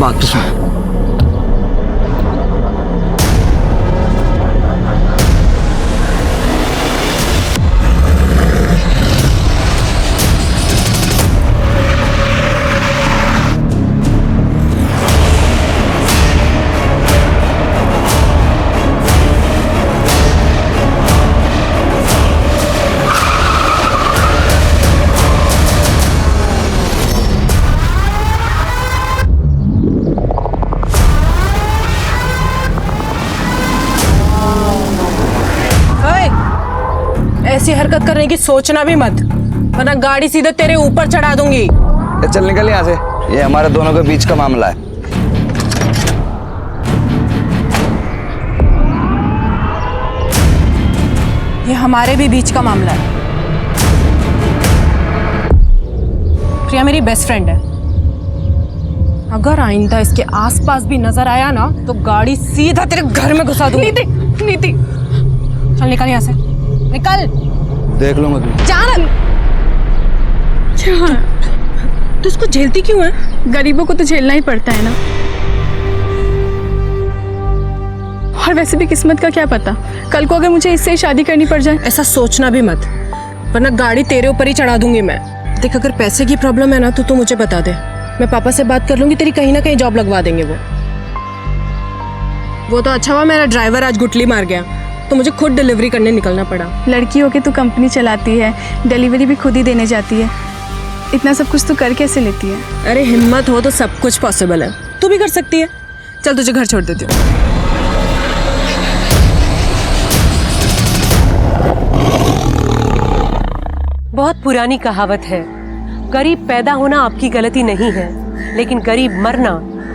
बात तो सुन। ऐसी हरकत करने की सोचना भी मत, वरना गाड़ी सीधे तेरे ऊपर चढ़ा दूंगी। चल निकल यहाँ से, ये हमारे दोनों के बीच का मामला है। ये हमारे भी बीच का मामला है। प्रिया मेरी बेस्ट फ्रेंड है। अगर आइंदा इसके आसपास भी नजर आया ना तो गाड़ी सीधा तेरे घर में घुसा दूंगी। नीति, नीति, चल निकल यहाँ से, निकल। देख लो मत जान। तो इसको झेलती क्यों है? गरीबों को तो झेलना ही पड़ता है ना। और वैसे भी किस्मत का क्या पता, कल को अगर मुझे इससे ही शादी करनी पड़ जाए। ऐसा सोचना भी मत, वरना गाड़ी तेरे ऊपर ही चढ़ा दूंगी मैं। देख, अगर पैसे की प्रॉब्लम है ना तो तू मुझे बता दे, मैं पापा से बात कर लूंगी, तेरी कहीं ना कहीं जॉब लगवा देंगे वो तो अच्छा हुआ मेरा ड्राइवर आज गुटली मार गया, तो मुझे खुद डिलीवरी करने निकलना पड़ा। लड़की होके तू कंपनी चलाती है, डिलीवरी भी खुद ही देने जाती है, इतना सब कुछ तू कर कैसे लेती है? अरे हिम्मत हो तो सब कुछ पॉसिबल है, तू भी कर सकती है। चल तुझे घर छोड़ देती हूँ। बहुत पुरानी कहावत है, गरीब पैदा होना आपकी गलती नहीं है, लेकिन गरीब मरना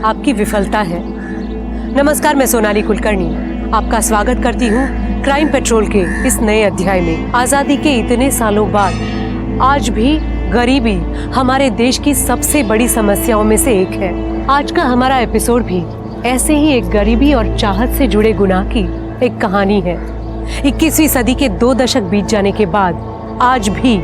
आपकी विफलता है। नमस्कार, मैं सोनाली कुलकर्णी आपका स्वागत करती हूँ क्राइम पेट्रोल के इस नए अध्याय में। आजादी के इतने सालों बाद आज भी गरीबी हमारे देश की सबसे बड़ी समस्याओं में से एक है। आज का हमारा एपिसोड भी ऐसे ही एक गरीबी और चाहत से जुड़े गुनाह की एक कहानी है। 21वीं सदी के 2 दशक बीत जाने के बाद आज भी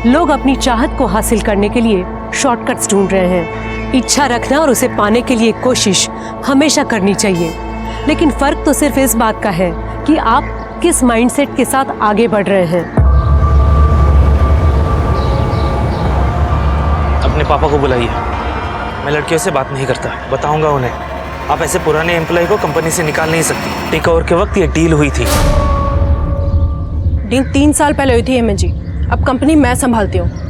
लोग अपनी चाहत को हासिल करने के लिए शॉर्टकट्स ढूंढ रहे हैं। इच्छा रखना और उसे पाने के लिए कोशिश हमेशा करनी चाहिए, लेकिन फर्क तो सिर्फ इस बात का है कि आप किस माइंडसेट के साथ आगे बढ़ रहे हैं। अपने पापा को बुलाइए, मैं लड़कियों से बात नहीं करता, बताऊंगा उन्हें। आप ऐसे पुराने एम्प्लॉय को कंपनी से निकाल नहीं सकती। टेक ओवर के वक्त ये डील हुई थी। डील 3 साल पहले हुई थी एमएन जी, अब कंपनी मैं संभालती हूँ।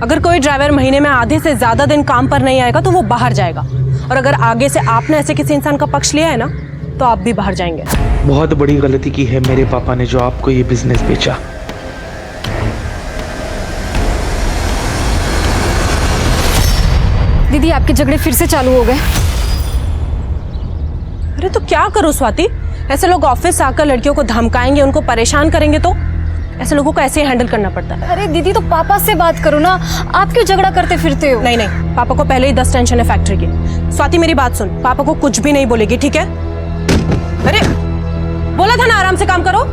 अगर कोई ड्राइवर महीने में आधे से ज्यादा दिन काम पर नहीं आएगा तो वो बाहर जाएगा, और अगर आगे से आपने ऐसे किसी इंसान का पक्ष लिया है ना तो आप भी बाहर जाएंगे। बहुत बड़ी गलती की है मेरे पापा ने जो आपको ये बिजनेस बेचा। दीदी, आपके झगड़े फिर से चालू हो गए। अरे तो क्या करूं स्वाति, ऐसे लोग ऑफिस आकर लड़कियों को धमकाएंगे, उनको परेशान करेंगे, तो ऐसे लोगों को ऐसे ही हैंडल करना पड़ता है। अरे दीदी, तो पापा से बात करो ना, आप क्यों झगड़ा करते फिरते हो? नहीं नहीं, पापा को पहले ही 10 टेंशन है फैक्ट्री की। स्वाति मेरी बात सुन, पापा को कुछ भी नहीं बोलेगी, ठीक है? अरे बोला था ना आराम से काम करो।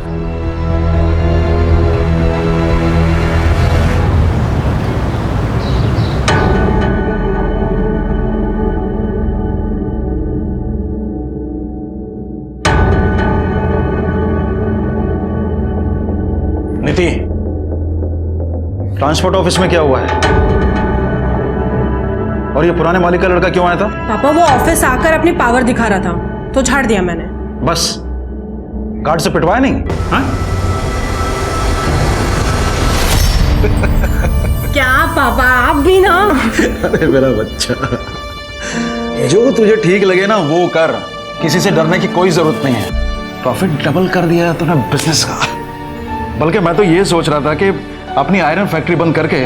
नीति, ट्रांसपोर्ट ऑफिस में क्या हुआ है? और ये पुराने मालिक का लड़का क्यों आया था? पापा वो ऑफिस आकर अपनी पावर दिखा रहा था तो झाड़ दिया मैंने। बस गार्ड से पिटवाया नहीं? हाँ? क्या पापा, आप भी ना। अरे मेरा बच्चा, जो तुझे ठीक लगे ना वो कर, किसी से डरने की कोई जरूरत नहीं है। प्रॉफिट डबल कर दिया है तूने बिजनेस का। बल्कि मैं तो ये सोच रहा था कि अपनी आयरन फैक्ट्री बंद करके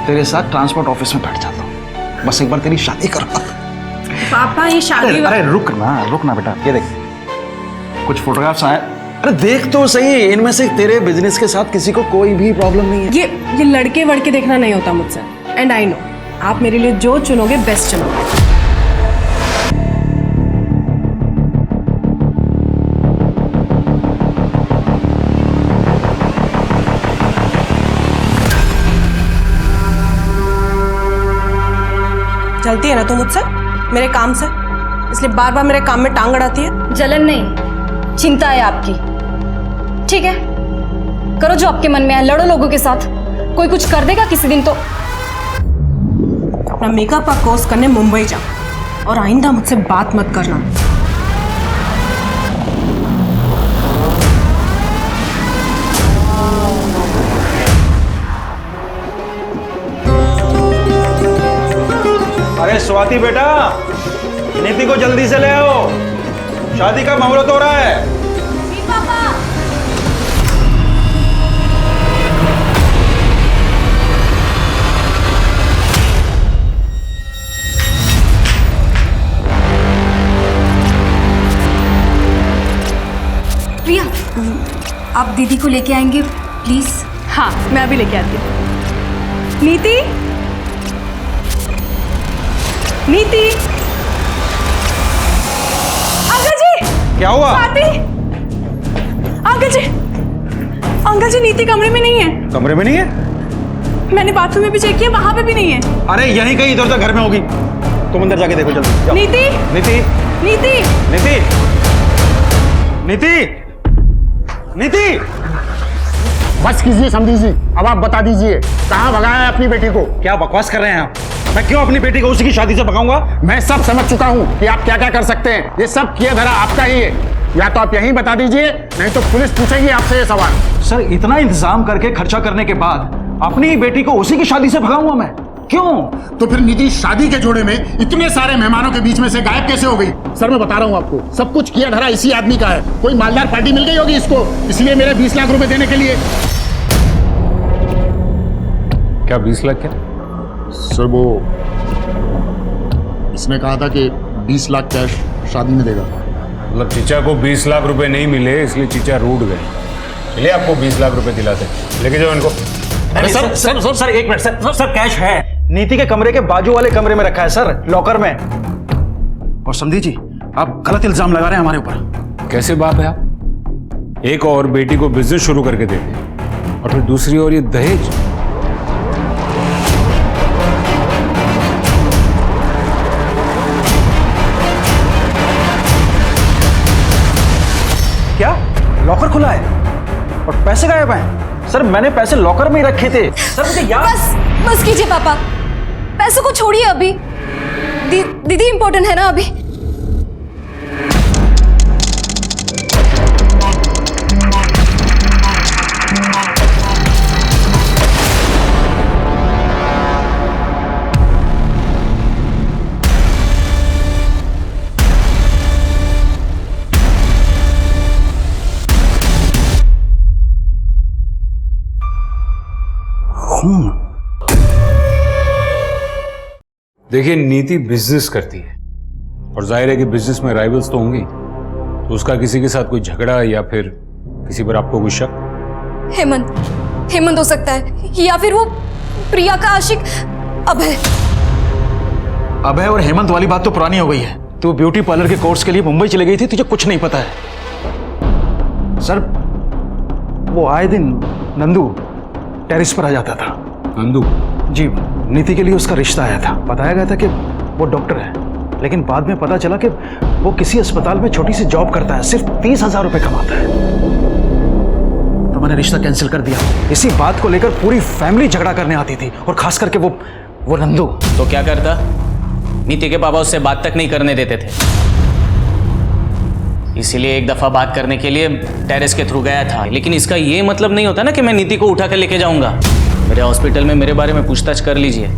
तेरे साथ ट्रांसपोर्ट ऑफिस में बैठ जाता हूँ, बस एक बार तेरी शादी करो। पापा ये शादी, अरे रुक ना बेटा, ये देख कुछ फोटोग्राफ्स आए। अरे देख तो सही, इनमें से तेरे बिजनेस के साथ किसी को कोई भी प्रॉब्लम नहीं है। ये लड़के वड़के देखना नहीं होता मुझसे, एंड आई नो आप मेरे लिए जो चुनोगे बेस्ट चुनोगे। चलती है ना तू मुझसे मेरे काम से? इसलिए बार बार मेरे काम में टांग अड़ाती है। जलन नहीं, चिंता है आपकी। ठीक है, करो जो आपके मन में है, लड़ो लोगों के साथ। कोई कुछ कर देगा किसी दिन तो। अपना मेकअप का कोर्स करने मुंबई जा और आइंदा मुझसे बात मत करना। अरे स्वाति बेटा, नीति को जल्दी से ले आओ, शादी का मुहूर्त हो रहा है। प्रिया, आप दीदी को लेके आएंगे प्लीज? हाँ, मैं अभी लेके आती हूँ। नीति, नीति, अंकल जी। क्या हुआ? स्वाति, अंकल जी, अंकल जी नीति कमरे में नहीं है। कमरे में नहीं है? मैंने बाथरूम में भी चेक किया, वहां पे भी नहीं है। अरे यहीं कहीं इधर उधर घर में होगी, तुम अंदर जाके देखो जल्दी। जाओ। नीति, नीति, नीति, नीति, नीति, नीति। बस कीजिए समझी जी, अब आप बता दीजिए कहाँ भगाया है अपनी बेटी को? क्या बकवास कर रहे हैं आप? मैं क्यों अपनी बेटी को उसी की शादी से भगाऊंगा? मैं सब समझ चुका हूँ कि आप क्या क्या कर सकते हैं। ये सब किया धरा आपका ही है। या तो आप यहीं बता दीजिए, नहीं तो पुलिस पूछेगी आपसे ये सवाल। सर, इतना इंतजाम करके खर्चा करने के बाद अपनी ही बेटी को उसी की शादी से भगाऊंगा मैं? क्यों? तो फिर निधि शादी के जोड़े में इतने सारे मेहमानों के बीच में से गायब कैसे हो गई? सर मैं बता रहा हूँ आपको, सब कुछ किया धरा इसी आदमी का है। कोई मालदार पार्टी मिल गई होगी इसको, इसलिए मेरे 20 लाख रुपए देने के लिए। क्या 20 लाख? क्या सर वो इसने कहा था कि 20 लाख कैश शादी में देगा। मतलब चीचा को 20 लाख रुपए नहीं मिले इसलिए चीचा रूठ गए। चलिए आपको 20 लाख रुपए दिलाते हैं, लेके जाओ इनको। अरे सर सर सर सर एक minute sir, sir sir cash है, नीति के कमरे के बाजू वाले कमरे में रखा है सर, लॉकर में। और समझी जी, आप गलत इल्जाम लगा रहे हैं हमारे ऊपर। कैसे बाप है आप? एक और बेटी को बिजनेस शुरू करके देते और फिर दूसरी ओर ये दहेज। क्या लॉकर खुला है और पैसे गायब हैं? सर मैंने पैसे लॉकर में ही रखे थे सर, मुझे याद। बस कीजिए पापा, पैसों को छोड़िए अभी। दीदी इंपॉर्टेंट है ना अभी। देखिए नीति बिजनेस करती है और जाहिर है कि बिजनेस में राइवल्स तो होंगी, तो उसका किसी के साथ कोई झगड़ा या फिर किसी पर आपको कोई शक? हेमंत हो सकता है, या फिर वो प्रिया का आशिक अभय। अभय और हेमंत वाली बात तो पुरानी हो गई है। तू ब्यूटी पार्लर के कोर्स के लिए मुंबई चली गई थी, तुझे कुछ नहीं पता है। सर वो आए दिन नंदू टेरिस पर आ जाता था। नंदू? जी, नीति के लिए उसका रिश्ता आया था। बताया गया था कि वो डॉक्टर है, लेकिन बाद में पता चला कि वो किसी अस्पताल में छोटी सी जॉब करता है, सिर्फ 30,000 रुपए कमाता है। तो मैंने रिश्ता कैंसिल कर दिया। इसी बात को लेकर पूरी फैमिली झगड़ा करने आती थी, और खास करके वो नंदू। तो क्या करता? नीति के पापा उससे बात तक नहीं करने देते थे, इसीलिए एक दफा बात करने के लिए टेरेस के थ्रू गया था। लेकिन इसका ये मतलब नहीं होता ना कि मैं नीति को उठा कर लेके जाऊंगा। मेरे हॉस्पिटल में मेरे बारे में पूछताछ कर लीजिए।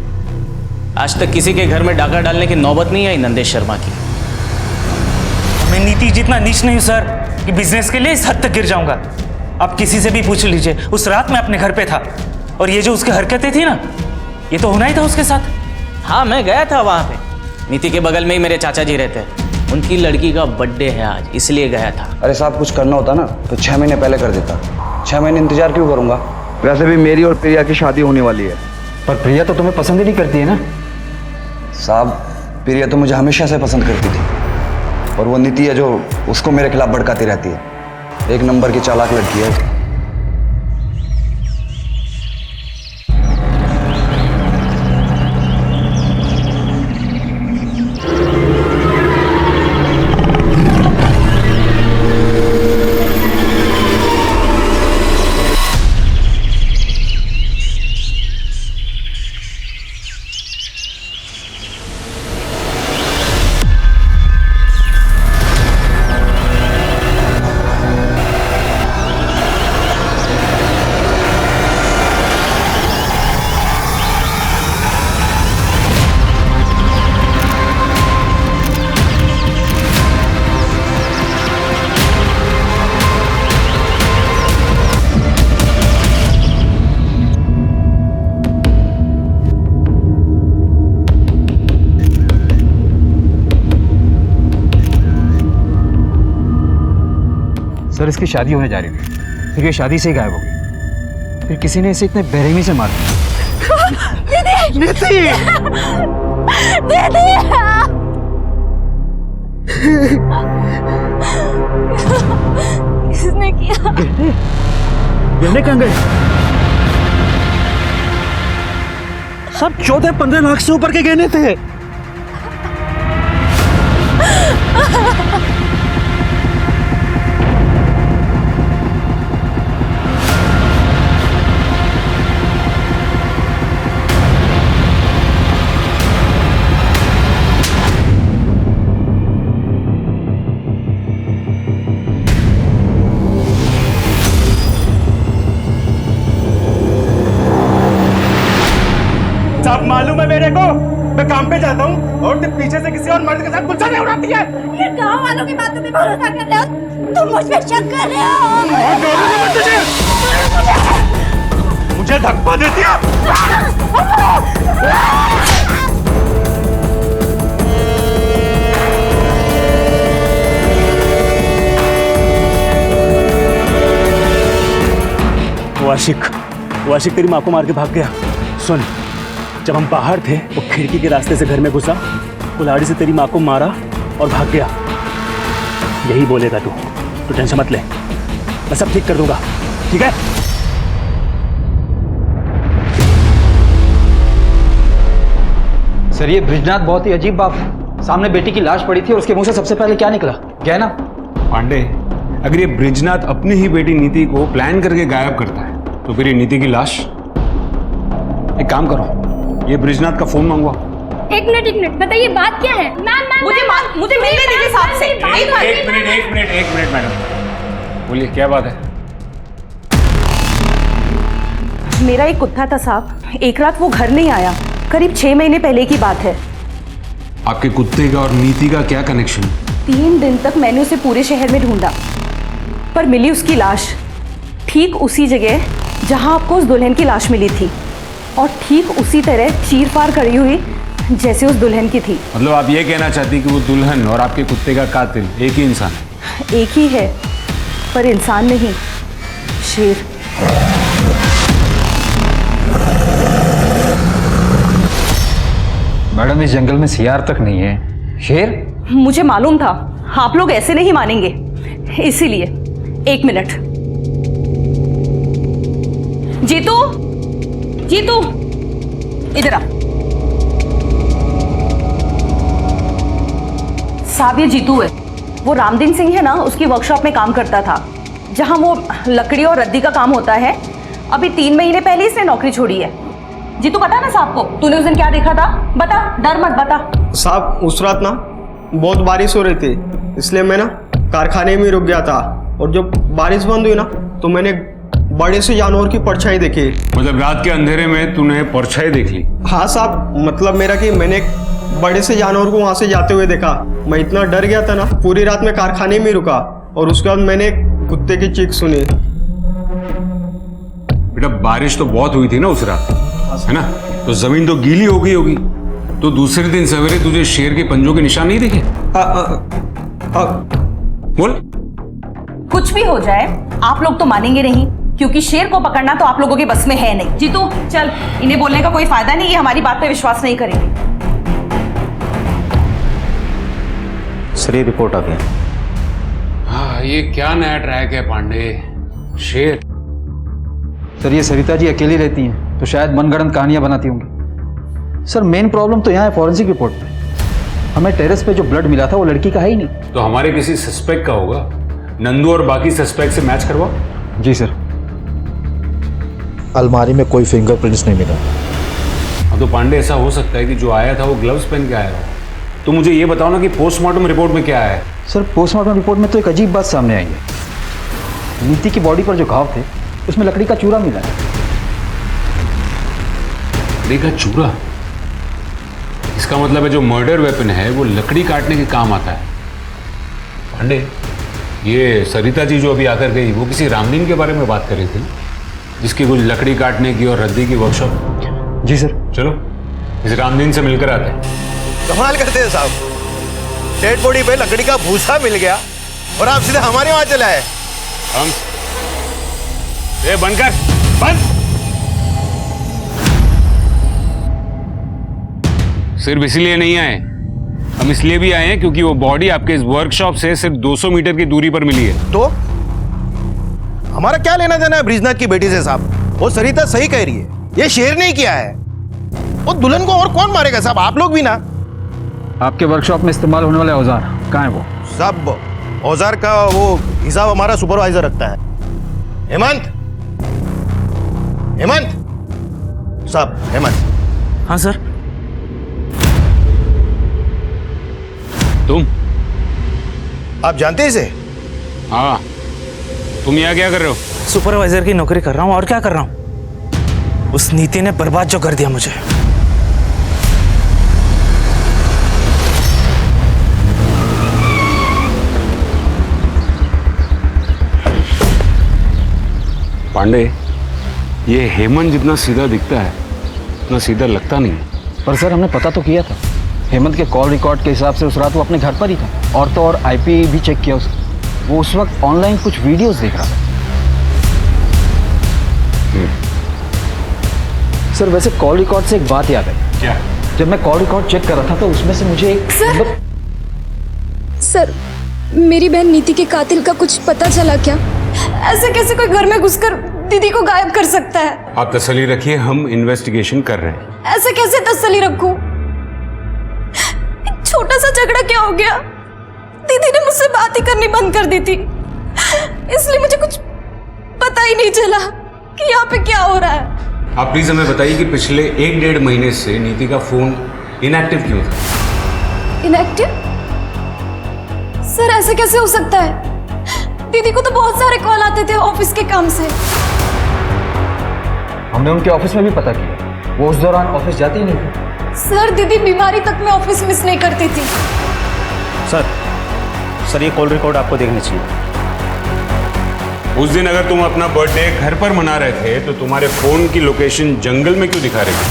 आज तक किसी के घर में डाका डालने की नौबत नहीं आई नंदेश शर्मा की। मैं नीति जितना नीच नहीं हूं सर कि बिजनेस के लिए इस हद तक गिर जाऊंगा। आप किसी से भी पूछ लीजिए, उस रात मैं अपने घर पे था और ये जो उसकी हरकतें थी ना, ये तो होना ही था उसके साथ। हाँ मैं गया था वहां पे, नीति के बगल में ही मेरे चाचा जी रहते हैं, उनकी लड़की का बर्थडे है आज, इसलिए गया था। अरे साहब, कुछ करना होता ना तो 6 महीने पहले कर देता। 6 महीने इंतजार क्यों करूंगा? वैसे भी मेरी और प्रिया की शादी होने वाली है। पर प्रिया तो तुम्हें पसंद ही नहीं करती है ना? साहब, प्रिया तो मुझे हमेशा से पसंद करती थी, और वो नीति है जो उसको मेरे खिलाफ भड़काती रहती है। एक नंबर की चालाक लड़की है। सर इसकी शादी होने जा रही थी, फिर ये शादी से ही गायब हो गई, फिर किसी ने इसे इतने बेरहमी से मार दिया। किसने किया? गहने कहाँ गए? सब 14-15 लाख से ऊपर के गहने थे। साहब मालूम है मेरे को, मैं काम पे जाता हूँ और तुम पीछे से किसी और मर्द के साथ गुलछा नहीं उड़ाती है। ये गाँव वालों की बातों पे भरोसा कर रहे हो? तुम मुझ पे शक कर रहे हो? और डरोगे मत मुझे धक्का देती है। वो आशिक तेरी माँ को मार के भाग गया। सुन, जब हम बाहर थे वो खिड़की के रास्ते से घर में घुसा, कुल्हाड़ी से तेरी माँ को मारा और भाग गया। यही बोलेगा तू टेंशन मत ले, मैं सब ठीक कर दूंगा, ठीक है? सर ये ब्रिजनाथ बहुत ही अजीब बात है। सामने बेटी की लाश पड़ी थी और उसके मुंह से सबसे पहले क्या निकला? गहना। पांडे, अगर ये ब्रिजनाथ अपनी ही बेटी नीति को प्लान करके गायब करता है तो फिर ये नीति की लाश। एक काम करो, ये ब्रिजनाथ का फोन मंगवा। एक मिनट बताइए बात क्या है? मुझे मिलने दीजिए साहब से। एक मिनट मैडम, बोलिए क्या बात है? मेरा एक कुत्ता था साहब, एक रात वो घर नहीं आया, करीब 6 महीने पहले की बात है। आपके कुत्ते का और नीति का क्या कनेक्शन? 3 दिन तक मैंने उसे पूरे शहर में ढूंढा, पर मिली उसकी लाश ठीक उसी जगह जहां आपको उस दुल्हन की लाश मिली थी, और ठीक उसी तरह चीर-फाड़ करी हुई जैसे उस दुल्हन की थी। मतलब आप ये कहना चाहती कि वो दुल्हन और आपके कुत्ते का कातिल एक ही इंसान है? एक ही है, पर इंसान नहीं, शेर। मैडम इस जंगल में सियार तक नहीं है, शेर? मुझे मालूम था आप लोग ऐसे नहीं मानेंगे, इसीलिए। 1 मिनट। जीतू इधर आ। साहब ये जीतू है, वो रामदीन सिंह है ना, उसकी वर्कशॉप में काम करता था, जहां वो लकड़ी और रद्दी का काम होता है। अभी 3 महीने पहले इसने नौकरी छोड़ी है। जीतू बता ना साहब को, तूने उस दिन क्या देखा था? बता, डर मत, बता। साहब उस रात ना बहुत बारिश हो रही थी, इसलिए मैं ना कारखाने में रुक गया था, और जब बारिश बंद हुई ना तो मैंने बड़े से जानवर की परछाई देखी। मतलब रात के अंधेरे में तूने परछाई देख ली? हाँ साहब, मतलब मेरा कि मैंने एक बड़े से जानवर को वहां से जाते हुए देखा। मैं इतना डर गया था ना, पूरी रात में कारखाने में रुका, और उसके बाद मैंने कुत्ते की चीख सुनी। बेटा बारिश तो बहुत हुई थी ना उस रात, है ना, तो जमीन तो गीली हो गई होगी, तो दूसरे दिन सवेरे तुझे शेर के पंजों के निशान नहीं दिखे? बोल। कुछ भी हो जाए आप लोग तो मानेंगे नहीं, क्योंकि शेर को पकड़ना तो आप लोगों के बस में है नहीं। जीतू चल, इन्हें बोलने का कोई फायदा नहीं, ये हमारी बात पे विश्वास नहीं करेंगे। सर ये रिपोर्ट आ गई। हाँ, ये क्या नया ट्रैक है पांडे? शेर? सर ये सरिता जी अकेली रहती हैं तो शायद मनगढ़ंत कहानियां बनाती होंगी। सर मेन प्रॉब्लम तो यहाँ है फॉरेंसिक रिपोर्ट में। हमें टेरेस पे जो ब्लड मिला था वो लड़की का है ही नहीं। तो हमारे किसी सस्पेक्ट का होगा। नंदू और बाकी सस्पेक्ट से मैच करवाओ। जी सर। अलमारी में कोई फिंगरप्रिंट्स नहीं मिला। हाँ तो पांडे ऐसा हो सकता है कि जो आया था वो ग्लव्स पहन के आया हो। तो मुझे ये बताओ ना कि पोस्टमार्टम रिपोर्ट में क्या है? सर पोस्टमार्टम रिपोर्ट में तो एक अजीब बात सामने आई है। नीति की बॉडी पर जो घाव थे उसमें लकड़ी का चूरा मिला है। लकड़ी का चूरा? इसका मतलब है जो मर्डर वेपन है वो लकड़ी काटने के काम आता है। पांडे, ये सरिता जी जो अभी आकर गई वो किसी रामदीन के बारे में बात कर रही थी, जिसकी कुछ लकड़ी काटने की और रद्दी की वर्कशॉप। जी सर। चलो इस रामदीन से मिलकर आते हैं। कमाल करते हैं साहब, डेड बॉडी पे लकड़ी का भूसा मिल गया और आप सीधे हमारे वहां चले आए। हम ए बंद कर, बंद। सिर्फ इसलिए नहीं आए, हम इसलिए भी आए हैं क्योंकि वो बॉडी आपके इस वर्कशॉप से सिर्फ 200 मीटर की दूरी पर मिली है। तो हमारा क्या लेना देना है ब्रिजनाथ की बेटी से साहब? वो सरिता सही कह रही है, ये शेर नहीं किया है। वो दुल्हन को और कौन मारेगा साहब? आप लोग भी ना। आपके वर्कशॉप में इस्तेमाल होने वाले औजार कहाँ है वो? सब औजार का वो हिसाब हमारा सुपरवाइजर रखता है। हेमंत, हेमंत साहब, हेमंत। हाँ सर। तुम? आप जानते हैं इसे? हाँ। तुम यहाँ क्या कर रहे हो? सुपरवाइजर की नौकरी कर रहा हूँ, और क्या कर रहा हूँ? उस नीति ने बर्बाद जो कर दिया मुझे। पांडे, ये हेमंत जितना सीधा दिखता है उतना सीधा लगता नहीं है। पर सर हमने पता तो किया था, हेमंत के कॉल रिकॉर्ड के हिसाब से उस रात वो अपने घर पर ही था। और तो और आईपी भी चेक किया उसने, वो उस वक्त ऑनलाइन कुछ वीडियोस देख रहा था। सर वैसे कॉल रिकॉर्ड से एक बात याद है। क्या? जब मैं कॉल रिकॉर्ड चेक कर रहा था तो उसमें से मुझे एक सर, मेरी बहन नीति के कातिल का कुछ पता चला क्या? ऐसे कैसे कोई घर में घुसकर दीदी को गायब कर सकता है? आप तसल्ली रखिए, हम इन्वेस्टिगेशन कर रहे हैं। ऐसे कैसे तसल्ली रखूं? एक छोटा सा झगड़ा क्या हो गया? दीदी ने मुझसे बात ही करनी बंद कर दी थी, इसलिए मुझे कुछ पता ही नहीं चला कि यहाँ पे क्या हो रहा है। आप प्लीज हमें बताइए कि पिछले 1-1.5 महीने से नीति का फोन इनएक्टिव क्यों था? इनएक्टिव? सर ऐसे कैसे हो सकता है? दीदी को तो बहुत सारे कॉल आते थे ऑफिस के काम से। हमने उनके ऑफिस में भी पता किया, वो उस दौरान ऑफिस जाती ही नहीं थी। सर दीदी बीमारी तक में ऑफिस मिस नहीं करती थी। सर ये कॉल रिकॉर्ड आपको देखनी चाहिए। उस दिन अगर तुम अपना बर्थडे घर पर मना रहे थे तो तुम्हारे फोन की लोकेशन जंगल में क्यों दिखा रही थी?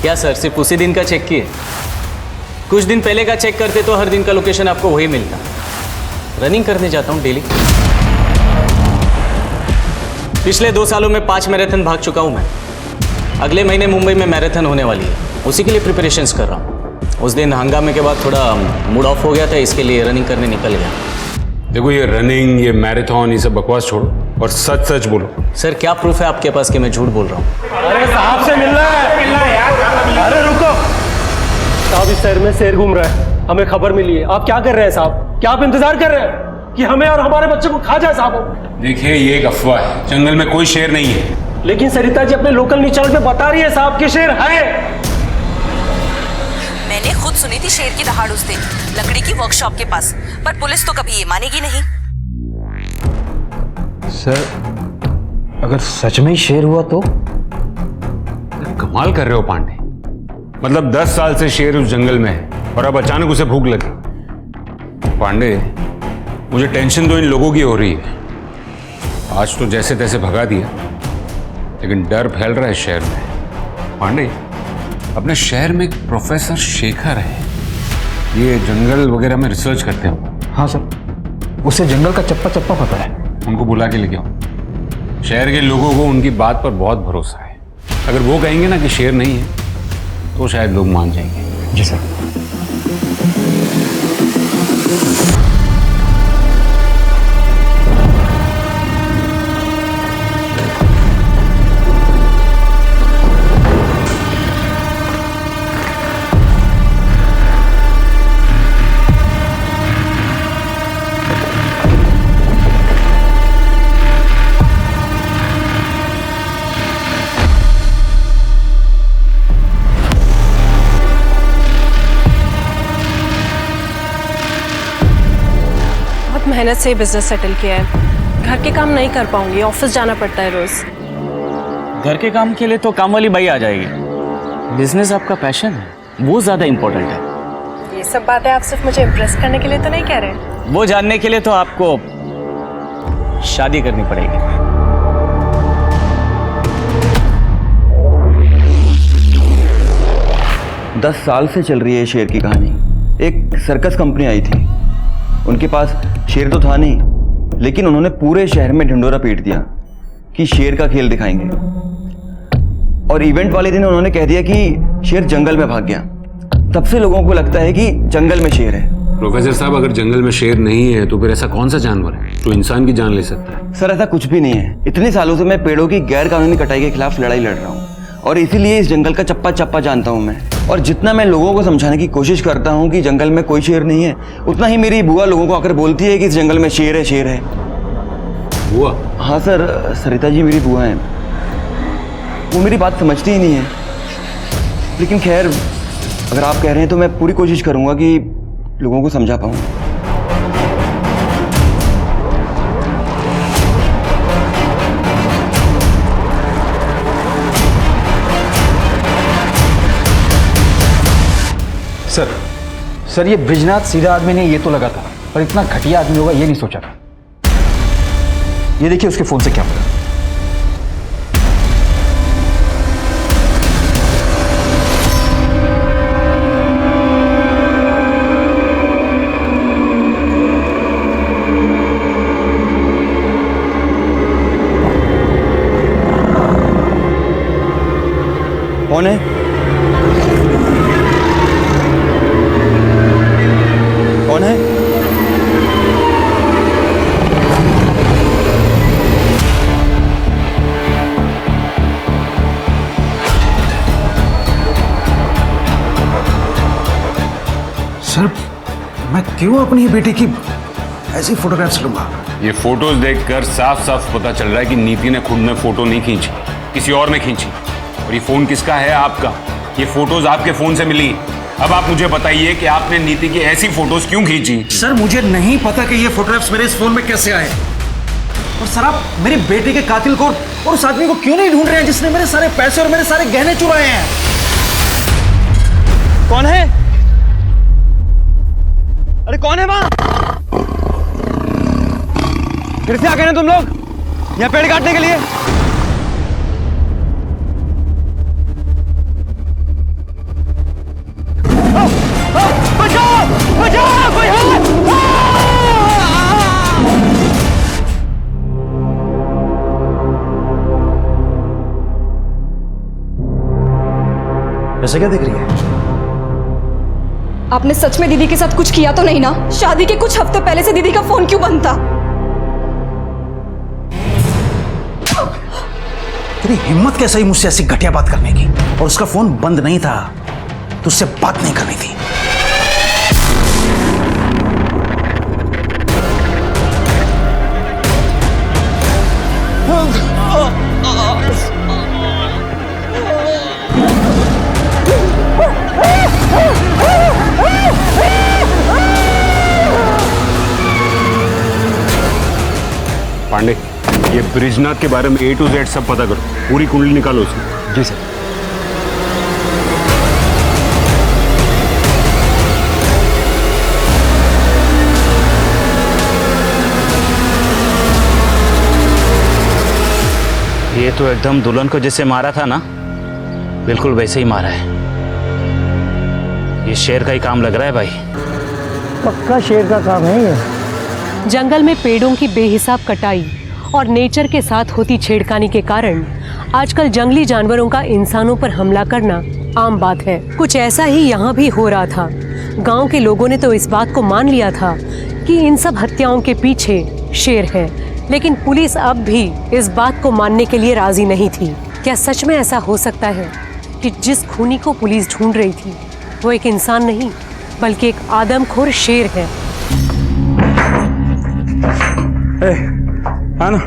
क्या सर सिर्फ उसी दिन का चेक किए? कुछ दिन पहले का चेक करते तो हर दिन का लोकेशन आपको वही मिलता। रनिंग करने जाता हूँ डेली। पिछले 2 सालों में 5 मैराथन भाग चुका हूँ मैं। अगले महीने मुंबई में मैराथन होने वाली है, उसी के लिए प्रिपरेशंस कर रहा हूँ। उस दिन हंगामे के बाद थोड़ा मूड ऑफ हो गया था, इसके लिए रनिंग करने निकल गया। देखो ये रनिंग, ये मैराथन, ये सब बकवास छोड़ो और सच सच बोलो। सर क्या प्रूफ है आपके पास कि मैं झूठ बोल रहा हूँ? अरे साहब से मिलना है यार। अरे रुको साहब, इस शहर में शेर घूम रहा है, हमें खबर मिली है। आप क्या कर रहे हैं साहब? क्या आप इंतजार कर रहे हैं कि हमें और हमारे बच्चे को खा जाए साहब? देखिए ये एक अफवाह है, जंगल में कोई शेर नहीं है। लेकिन सरिता जी अपने लोकल न्यूज चैनल पे बता रही है साहब कि शेर है। मैंने खुद सुनी थी शेर की दहाड़ उस दिन लकड़ी की वर्कशॉप के पास, पर पुलिस तो कभी ये मानेगी नहीं। सर अगर सच में ही शेर हुआ तो? कमाल कर रहे हो पांडे, मतलब 10 साल से शेर उस जंगल में है और अब अचानक उसे भूख लगी। पांडे मुझे टेंशन तो इन लोगों की हो रही है। आज तो जैसे तैसे भगा दिया, लेकिन डर फैल रहा है शहर में। पांडे अपने शहर में एक प्रोफेसर शेखर है, ये जंगल वगैरह में रिसर्च करते हैं। हाँ सर, उसे जंगल का चप्पा चप्पा पता है। उनको बुला के लेके आओ। शहर के लोगों को उनकी बात पर बहुत भरोसा है। अगर वो कहेंगे ना कि शेर नहीं है तो शायद लोग मान जाएंगे। जी सर। मेहनत से ही बिजनेस सेटल किया है। घर के काम नहीं कर पाऊंगी, ऑफिस जाना पड़ता है रोज। घर के काम के लिए तो काम वाली बाई आ जाएगी। बिजनेस आपका पैशन है, वो ज्यादा इंपॉर्टेंट है। ये सब बातें आप सिर्फ मुझे इम्प्रेस करने के लिए तो नहीं कह रहे? वो जानने के लिए तो आपको शादी करनी पड़ेगी। दस साल से चल रही है शेर की कहानी। एक सर्कस कंपनी आई थी, उनके पास शेर तो था नहीं, लेकिन उन्होंने पूरे शहर में ढिंडोरा पीट दिया कि शेर का खेल दिखाएंगे, और इवेंट वाले दिन उन्होंने कह दिया कि शेर जंगल में भाग गया। तब से लोगों को लगता है कि जंगल में शेर है। प्रोफेसर साहब, अगर जंगल में शेर नहीं है तो फिर ऐसा कौन सा जानवर है जो इंसान की जान ले सकता है? सर, ऐसा कुछ भी नहीं है। इतने सालों से मैं पेड़ों की गैर कानूनी कटाई के खिलाफ लड़ाई लड़ रहा हूँ, और इसीलिए इस जंगल का चप्पा चप्पा जानता हूँ मैं। और जितना मैं लोगों को समझाने की कोशिश करता हूँ कि जंगल में कोई शेर नहीं है, उतना ही मेरी बुआ लोगों को आकर बोलती है कि इस जंगल में शेर है, शेर है। बुआ? हाँ सर, सरिता जी मेरी बुआ हैं। वो मेरी बात समझती ही नहीं है। लेकिन खैर, अगर आप कह रहे हैं तो मैं पूरी कोशिश करूंगा कि लोगों को समझा पाऊं। सर ये ब्रिजनाथ सीधा आदमी नहीं, ये तो लगा था, पर इतना घटिया आदमी होगा ये नहीं सोचा था। ये देखिए उसके फोन से क्या पड़ा। कौन है? कौन है? सर, मैं क्यों अपनी बेटी की ऐसी फोटोग्राफ्स लूंगा? ये फोटोज देखकर साफ साफ पता चल रहा है कि नीति ने खुद में फोटो नहीं खींची, किसी और ने खींची। और ये फोन किसका है? आपका। ये फोटोज आपके फोन से मिली। अब आप मुझे बताइए कि आपने नीति की ऐसी फोटोज क्यों खींची? सर, मुझे नहीं पता कि ये फोटोग्राफ्स मेरे इस फोन में कैसे आए। और सर, आप मेरी बेटी के कातिल को और उस आदमी को क्यों नहीं ढूंढ रहे हैं जिसने मेरे सारे पैसे और मेरे सारे गहने चुराए हैं? कौन है? अरे कौन है वहां? फिर से आ गए ना तुम लोग यहाँ पेड़ काटने के लिए? बचाओ! बचाओ! कोई है! ऐसे क्या देख रही है? आपने सच में दीदी के साथ कुछ किया तो नहीं ना? शादी के कुछ हफ्ते पहले से दीदी का फोन क्यों बंद था? तेरी हिम्मत कैसे हुई मुझसे ऐसी घटिया बात करने की? और उसका फोन बंद नहीं था तो उससे बात नहीं करनी थी। पांडे, ये ब्रिजनाथ के बारे में A to Z सब पता करो, पूरी कुंडली निकालो उसकी। जी सर। ये तो एकदम दुल्हन को जैसे मारा था ना, बिल्कुल वैसे ही मारा है। ये शेर का ही काम लग रहा है भाई। पक्का शेर का काम है ये। जंगल में पेड़ों की बेहिसाब कटाई और नेचर के साथ होती छेड़खानी के कारण आजकल जंगली जानवरों का इंसानों पर हमला करना आम बात है। कुछ ऐसा ही यहाँ भी हो रहा था। गांव के लोगों ने तो इस बात को मान लिया था कि इन सब हत्याओं के पीछे शेर है, लेकिन पुलिस अब भी इस बात को मानने के लिए राजी नहीं थी। क्या सच में ऐसा हो सकता है कि जिस खूनी को पुलिस ढूंढ रही थी वो एक इंसान नहीं बल्कि एक आदमखोर शेर है? हाँ ना?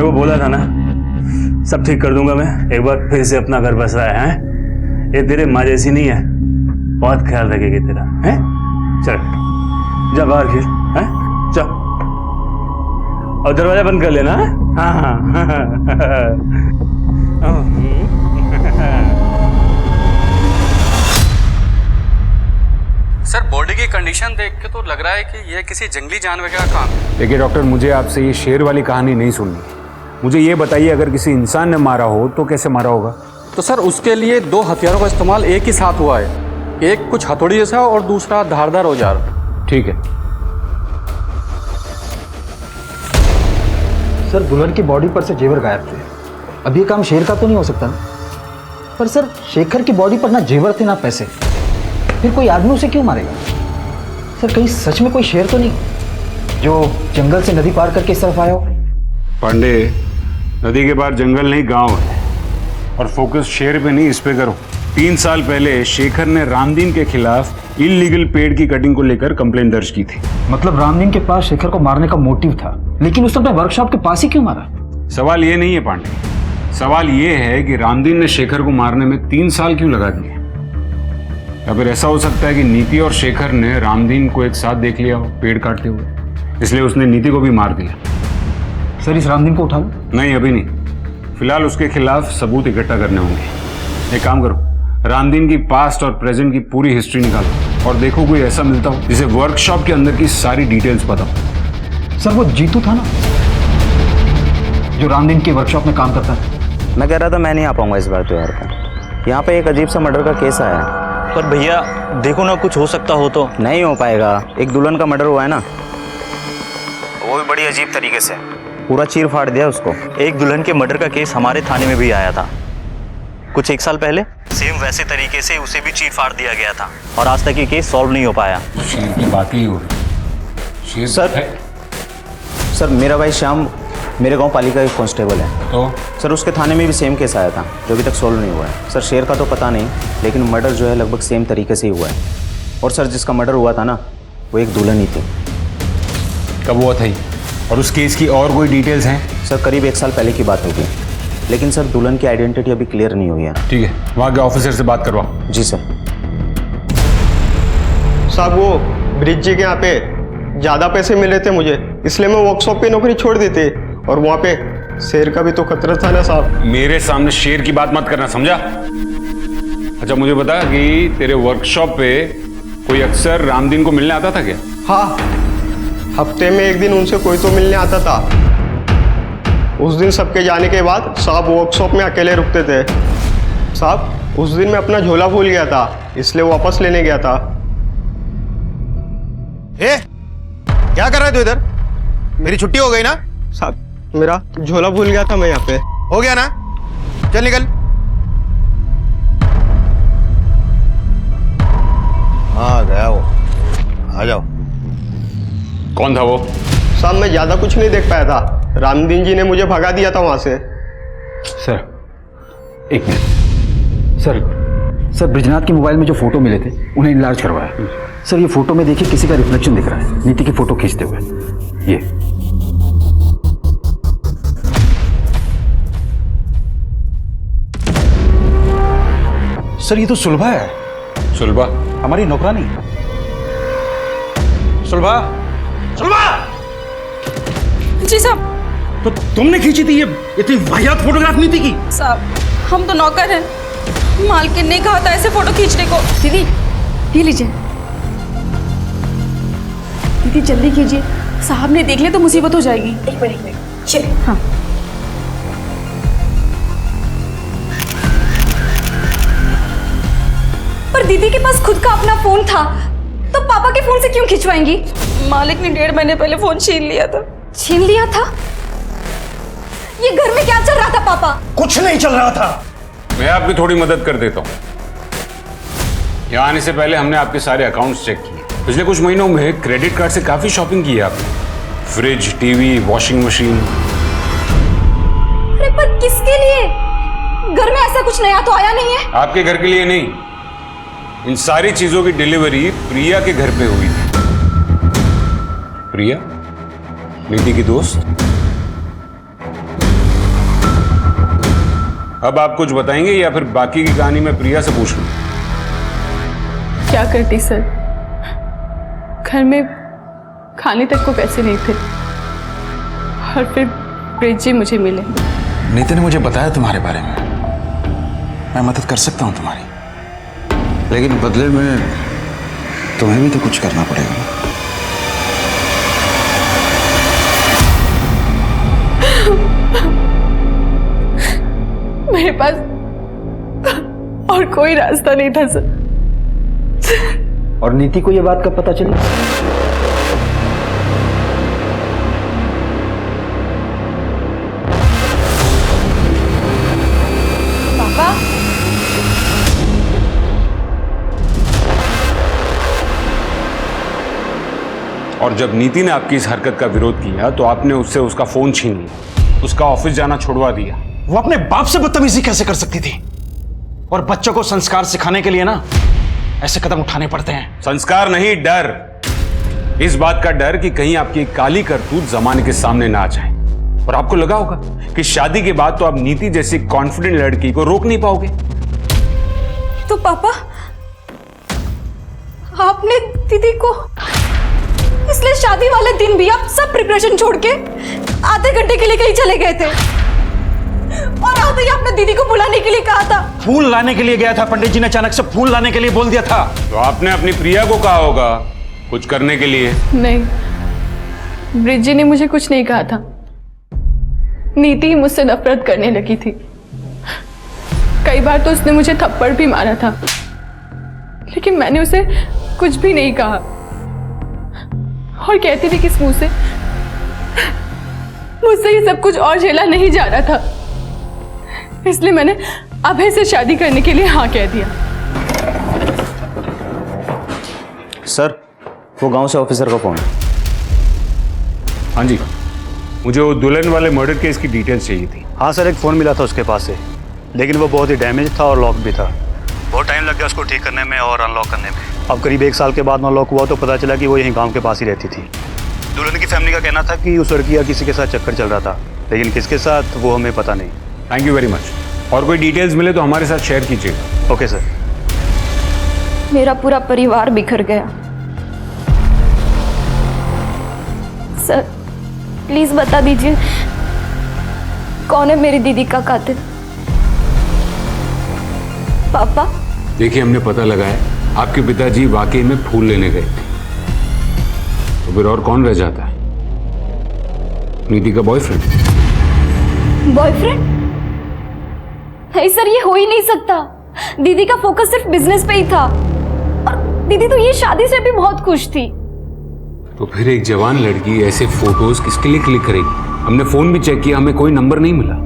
वो बोला था ना, सब ठीक कर दूंगा मैं। एक बार फिर से अपना घर बस रहा है। ये तेरे माँ जैसी नहीं है, बहुत ख्याल रखेगी तेरा। है चल जा बाहर खेल। है चल, और दरवाजा बंद कर लेना। हाँ हाँ सर बॉडी की कंडीशन देख के तो लग रहा है कि यह किसी जंगली जानवर का काम है। देखिए डॉक्टर, मुझे आपसे ये शेर वाली कहानी नहीं सुननी। मुझे ये बताइए, अगर किसी इंसान ने मारा हो तो कैसे मारा होगा? तो सर उसके लिए 2 हथियारों का इस्तेमाल एक ही साथ हुआ है, एक कुछ हथौड़ी जैसा और दूसरा धारदार औजार। ठीक है। सर दुल्हन की बॉडी पर से जेवर गायब थे। अब ये काम शेर का तो नहीं हो सकता ना? पर सर शेखर की बॉडी पर ना जेवर थे ना पैसे, फिर कोई आदमी उसे क्यों मारेगा? सर कहीं सच में कोई शेर तो नहीं जो जंगल से नदी पार करके इस तरफ आया हो? पांडे, नदी के पार जंगल नहीं गांव है, और फोकस शेर पे नहीं इस पे करो। 3 साल पहले शेखर ने रामदीन के खिलाफ इलीगल पेड़ की कटिंग को लेकर कंप्लेंट दर्ज की थी। मतलब रामदीन के पास शेखर को मारने का मोटिव था, लेकिन उसने अपने वर्कशॉप के पास ही क्यों मारा? सवाल ये नहीं है पांडे, सवाल ये है कि रामदीन ने शेखर को मारने में 3 साल क्यों लगा दिए? या फिर ऐसा हो सकता है कि नीति और शेखर ने रामदीन को एक साथ देख लिया हो पेड़ काटते हुए, इसलिए उसने नीति को भी मार दिया। सर इस रामदीन को उठा लो? नहीं, अभी नहीं। फिलहाल उसके खिलाफ सबूत इकट्ठा करने होंगे। एक काम करो, रामदीन की पास्ट और प्रेजेंट की पूरी हिस्ट्री निकालो और देखो कोई ऐसा मिलता हो जिसे वर्कशॉप के अंदर की सारी डिटेल्स पता हो। सर वो जीतू था ना जो रामदीन के वर्कशॉप में काम करता था? मैं कह रहा था मैं नहीं आ पाऊंगा इस बार त्योहार पर। यहाँ पे एक अजीब सा मर्डर का केस आया है। पर भैया देखो ना, कुछ हो सकता हो तो। नहीं हो पाएगा। एक दुल्हन का मर्डर हुआ है ना, वो भी बड़ी अजीब तरीके से, पूरा चीर फाड़ दिया उसको। एक दुल्हन के मर्डर का केस हमारे थाने में भी आया था कुछ 1 साल पहले। सेम वैसे तरीके से उसे भी चीर फाड़ दिया गया था और आज तक ये केस सॉल्व नहीं हो पाया। शेर की बात ही हो रही। सर मेरा भाई श्याम मेरे गांव पालिका का एक कांस्टेबल है। तो सर उसके थाने में भी सेम केस आया था जो अभी तक सॉल्व नहीं हुआ है। सर शेर का तो पता नहीं, लेकिन मर्डर जो है लगभग सेम तरीके से ही हुआ है। और सर जिसका मर्डर हुआ था ना, वो एक दुल्हन ही थी। कब हुआ था ये? और उस केस की और कोई डिटेल्स हैं? सर करीब 1 साल पहले की बात होगी, लेकिन सर दुल्हन की आइडेंटिटी अभी क्लियर नहीं हुई है। ठीक है, वहाँ के ऑफिसर से बात करवाओ। जी सर। साहब वो ब्रिज जी के यहाँ पे ज़्यादा पैसे मिल रहे थे मुझे, इसलिए मैं वर्कशॉप पे नौकरी छोड़ दी थी। और वहाँ पे शेर का भी तो खतरा था ना साहब। मेरे सामने शेर की बात मत करना, समझा? अच्छा मुझे बता कि तेरे वर्कशॉप पे कोई अक्सर रामदीन को मिलने आता था क्या? हाँ, हफ्ते में 1 दिन उनसे कोई तो मिलने आता था। उस दिन सबके जाने के बाद साहब वर्कशॉप में अकेले रुकते थे। साहब उस दिन मैं अपना झोला भूल गया था, इसलिए वापस लेने गया था। क्या कर रहा है तू इधर? मेरी छुट्टी हो गई ना? साहब मेरा झोला भूल गया था मैं यहाँ पे। हो गया ना? चल निकल। हाँ गया वो। आ जाओ। कौन था वो? साहब मैं ज्यादा कुछ नहीं देख पाया था, रामदीन जी ने मुझे भगा दिया था वहां से। सर एक मिनट। सर ब्रिजनाथ के मोबाइल में जो फोटो मिले थे उन्हें इनलार्ज करवाया। सर ये फोटो में देखिए किसी का रिफ्लेक्शन दिख रहा है नीति की फोटो खींचते हुए। ये सर ये तो सुलभा है। सुलभा? हमारी नौकरानी। सुलभा, सुलभा! जी साहब। तो तुमने खींची थी ये इतनी वाहियात फोटोग्राफ नीति की? साहब हम तो नौकर हैं, मालकिन ने कहा था ऐसे फोटो खींचने को। दीदी ये लीजिए। दीदी जल्दी कीजिए, साहब ने देख लिया तो मुसीबत हो जाएगी। एक मिनट चल। हाँ पर दीदी के पास खुद का अपना फोन था, तो पापा के फोन से क्यों खिंचवाएंगी? मालिक ने 1.5 महीने पहले फोन छीन लिया था। छीन लिया था? ये घर में क्या चल रहा था पापा? कुछ नहीं चल रहा था। मैं आपकी थोड़ी मदद कर देता हूँ। यहाँ आने से पहले हमने आपके सारे अकाउंट्स चेक किए। पिछले कुछ महीनों में क्रेडिट कार्ड से काफी शॉपिंग की है आपने। Fridge, TV, washing machine. अरे पर किसके लिए? घर में ऐसा कुछ नया तो आया नहीं है। आपके घर के लिए नहीं, इन सारी चीजों की डिलीवरी प्रिया के घर पे हुई थी। प्रिया नीति की दोस्त। अब आप कुछ बताएंगे या फिर बाकी की कहानी मैं प्रिया से पूछ लूं? क्या करती सर, घर में खाने तक को पैसे नहीं थे और फिर ब्रिज जी मुझे मिले। नीति ने मुझे बताया तुम्हारे बारे में। मैं मदद कर सकता हूँ तुम्हारी, लेकिन बदले में तुम्हें भी तो कुछ करना पड़ेगा। मेरे पास और कोई रास्ता नहीं था सर। और नीति को यह बात कब पता चली? पापा, और जब नीति ने आपकी इस हरकत का विरोध किया तो आपने उससे उसका फोन छीन लिया, उसका ऑफिस जाना छुड़वा दिया। वो अपने बाप से बदतमीजी कैसे कर सकती थी? और बच्चों को संस्कार सिखाने के लिए ना ऐसे कदम उठाने पड़ते हैं। संस्कार नहीं, डर। इस बात का डर कि कहीं आपकी काली करतूत जमाने के सामने ना आ जाए। और आपको लगा होगा कि शादी के बाद तो आप नीति जैसी कॉन्फिडेंट लड़की को रोक नहीं पाओगे। तो पापा, आपने दीदी को, इसलिए शादी वाले दिन भी आप सब प्रिपरेशन छोड़ के आधे घंटे के लिए कहीं चले गए थे, और आते ही आपने दीदी को बुलाने के लिए कहा था। फूल लाने के लिए गया था, पंडित जी ने अचानक से फूल लाने के लिए बोल दिया था। तो आपने अपनी प्रिया को कहा होगा कुछ करने के लिए। नहीं, ब्रिजी ने मुझे कुछ नहीं कहा था। नीति मुझसे नफरत करने लगी थी। कई बार तो उसने मुझे थप्पड़ भी मारा था, लेकिन मैंने उसे कुछ भी नहीं कहा और कहती थी किस मुंह से मुझसे ये सब कुछ और झेला नहीं जा रहा था, इसलिए मैंने अभय से शादी करने के लिए हाँ कह दिया। सर, वो गांव से ऑफिसर का फोन। हाँ जी, मुझे वो दुल्हन वाले मर्डर केस की डिटेल्स चाहिए थी। हाँ सर, एक फ़ोन मिला था उसके पास से, लेकिन वो बहुत ही डैमेज था और लॉक भी था। बहुत टाइम लग गया उसको ठीक करने में और अनलॉक करने में। अब करीब 1 साल के बाद अनलॉक हुआ तो पता चला कि वो यहीं गांव के पास ही रहती थी। दुल्हन की फैमिली का कहना था कि उस लड़की का किसी के साथ चक्कर चल रहा था, लेकिन किसके साथ वो हमें पता नहीं। Thank you very much. और कोई डिटेल्स मिले तो हमारे साथ शेयर कीजिएगा। Okay sir. मेरा पूरा परिवार बिखर गया। सर, प्लीज बता दीजिए कौन है मेरी दीदी का कातिल? पापा, देखिए, हमने पता लगाया आपके पिताजी वाकई में फूल लेने गए थे, तो फिर और कौन रह जाता है? नीति का बॉयफ्रेंड। बॉयफ्रेंड? नहीं सर, ये हो ही नहीं सकता। दीदी का फोकस सिर्फ बिजनेस पे ही था, और दीदी तो ये शादी से भी बहुत खुश थी। तो फिर एक जवान लड़की ऐसे फोटोज किसके लिए क्लिक करेगी? हमने फोन भी चेक किया, हमें कोई नंबर नहीं मिला।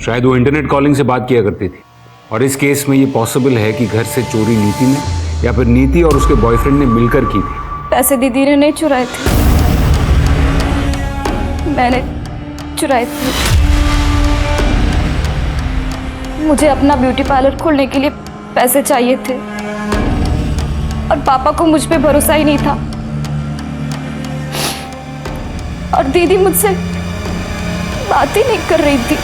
शायद वो इंटरनेट कॉलिंग से बात किया करती थी। और इस केस में ये पॉसिबल है कि घर से चोरी नीति ने या फिर नीति और उसके बॉयफ्रेंड ने मिलकर की थी। पैसे दीदी ने नहीं चुराए थे, मैंने चुराए थे। मुझे अपना ब्यूटी पार्लर खोलने के लिए पैसे चाहिए थे, और पापा को मुझ पे भरोसा ही नहीं था, और दीदी मुझसे बात ही नहीं कर रही थी।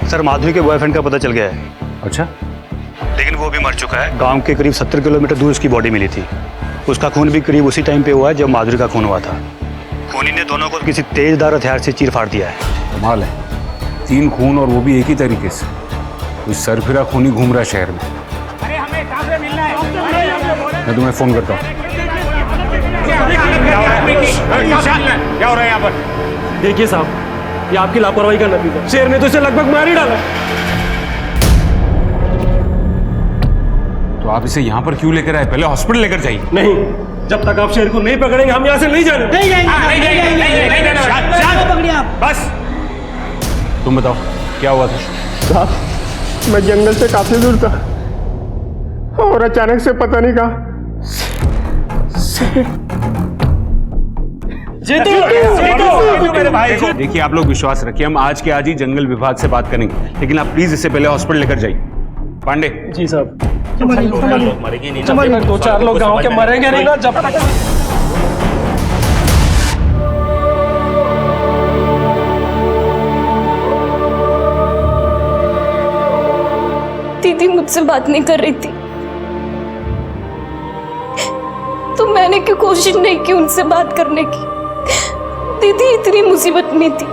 सर, माधुरी के बॉयफ्रेंड का पता चल गया है। अच्छा? लेकिन वो भी मर चुका है। गांव के करीब 70 किलोमीटर दूर उसकी बॉडी मिली थी। उसका खून भी करीब उसी टाइम पे हुआ है जब माधुरी का खून हुआ था। खूनी ने दोनों को किसी तेजदार हथियार से चीर फाड़ दिया है। कमाल है, 3 खून और वो भी एक ही तरीके से। कोई सरफिरा खूनी घूम रहा है शहर में। मैं तुम्हें फोन करता हूँ। क्या हो रहा है यहाँ पर? देखिए साहब, ये आपकी लापरवाही का नतीजा। शेर ने तो इसे लगभग मार ही डाला। तो आप इसे यहाँ पर क्यों लेकर आए? पहले हॉस्पिटल लेकर जाइए। नहीं, जब तक आप शेर को नहीं पकड़ेंगे हम यहाँ से नहीं जाने। बस तुम बताओ क्या हुआ था? साहब, मैं जंगल से काफी दूर था और अचानक से पता नहीं कहा देखिए, आप लोग विश्वास रखिए, हम आज के आज ही जंगल विभाग से बात करेंगे, लेकिन आप प्लीज इसे पहले हॉस्पिटल लेकर जाइए। पांडे जी साहब। 2-4 लोग गांव के मरेंगे नहीं ना जब तक। दीदी मुझसे बात नहीं कर रही थी, तो मैंने क्यों कोशिश नहीं की उनसे बात करने की? दीदी इतनी मुसीबत में थी,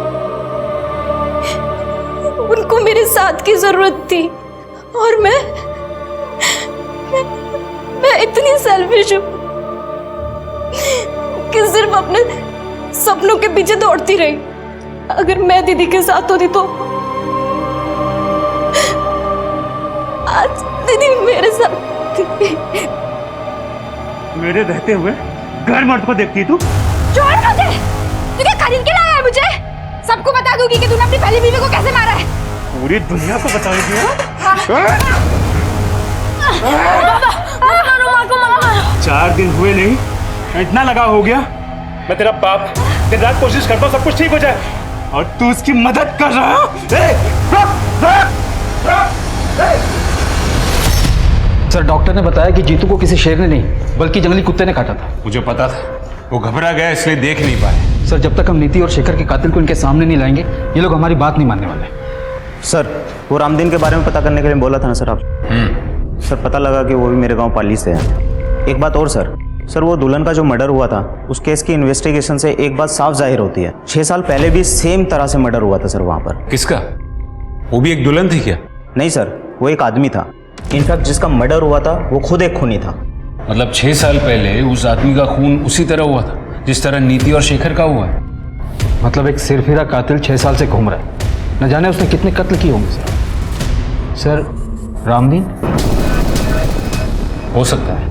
को मेरे साथ की जरूरत थी और मैं इतनी सेल्फिश हूँ कि सिर्फ अपने सपनों के पीछे दौड़ती रही। अगर मैं दीदी के साथ होती तो आज दीदी मेरे साथ थी। मेरे रहते हुए घर मर्द को देखती तू? छोड़ मुझे, तू क्या खरीद के लाया है मुझे? सबको बता दूंगी कि तूने अपनी पहली बीवी को कैसे मारा है। पूरी दुनिया को बताएगी? हाँ? 4 दिन हुए नहीं, इतना लगा हो गया। मैं तेरा बाप दिन रात कोशिश करता हूँ सब कुछ ठीक हो जाए और तू उसकी मदद कर रहा है। सर डॉक्टर ने बताया कि जीतू को किसी शेर ने नहीं बल्कि जंगली कुत्ते ने काटा था। मुझे पता था, वो घबरा गया इसलिए देख नहीं पाए। सर जब तक हम नीति और शेखर के कातिल को इनके सामने नहीं लाएंगे ये लोग हमारी बात नहीं मानने वाले। सर वो रामदीन के बारे में पता करने के लिए बोला था ना सर आप? सर पता लगा कि वो भी मेरे गांव पाली से है। एक बात और सर वो दुल्हन का जो मर्डर हुआ था उस केस की इन्वेस्टिगेशन से एक बात साफ जाहिर होती है, 6 साल पहले भी सेम तरह से मर्डर हुआ था सर वहाँ पर। किसका? वो भी एक दुल्हन थी क्या? नहीं सर, वो एक आदमी था। इनफैक्ट जिसका मर्डर हुआ था वो खुद एक खूनी था। मतलब 6 साल पहले उस आदमी का खून उसी तरह हुआ था जिस तरह नीति और शेखर का हुआ है। मतलब एक सिरफिरा कातिल 6 साल से घूम रहा है, न जाने उसने कितने कत्ल किए होंगे। सर रामदीन हो सकता है।